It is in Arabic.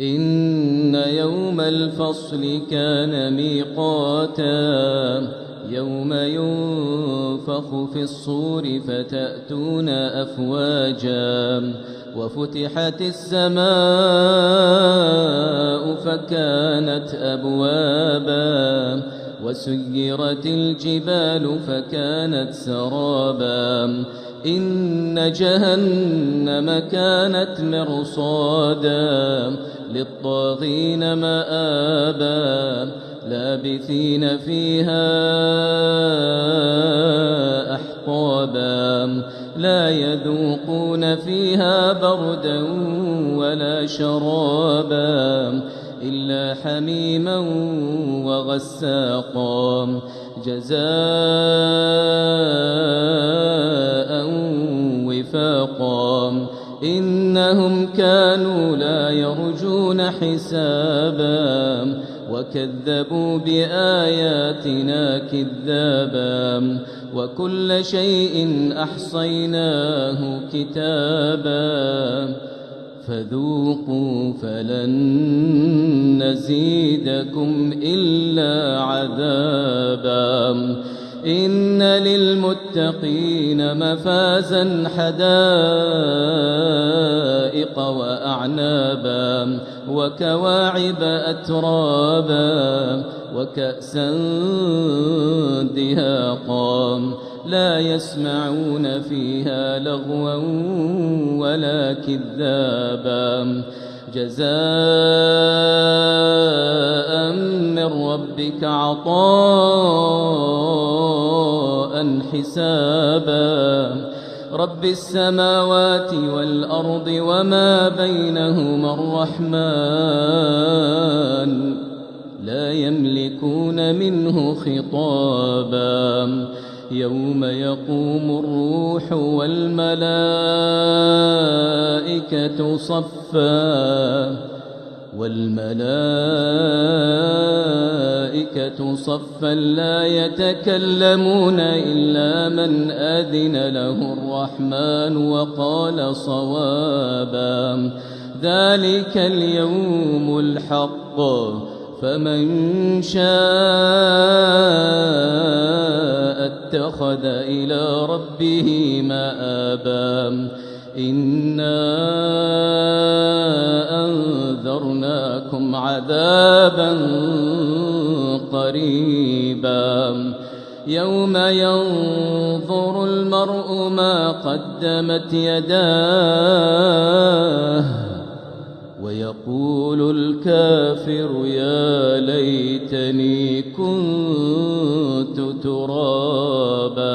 إن يوم الفصل كان ميقاتا يوم ينفخ في الصور فتأتون أفواجا وفتحت السماء فكانت أبوابا وسيرت الجبال فكانت سرابا إن جهنم كانت مرصادا للطاغين مآبا لابثين فيها أحقابا لا يذوقون فيها بردا ولا شرابا إلا حميما وغساقا جزاء وفاقا إنهم كانوا لا يرجون حسابا وكذبوا بآياتنا كذابا وكل شيء أحصيناه كتابا فذوقوا فلن نزيدكم إلا عذابا إن للمتقين مفازا حدائق وأعنابا وكواعب أترابا وكأسا دهاقا لا يسمعون فيها لغوا ولا كذابا جزاء من ربك عطاء حسابا رب السماوات والأرض وما بينهما الرحمن لا يملكون منه خطابا يوم يقوم الروح والملائكة صفا لا يتكلمون إلا من أذن له الرحمن وقال صوابا ذلك اليوم الحق فمن شاء اتخذ إلى ربه مآبا إنا أنذرناكم عذابا قريبا يوم ينظر المرء ما قدمت يداه ويقول الكافر يا ليتني كنت ترابا.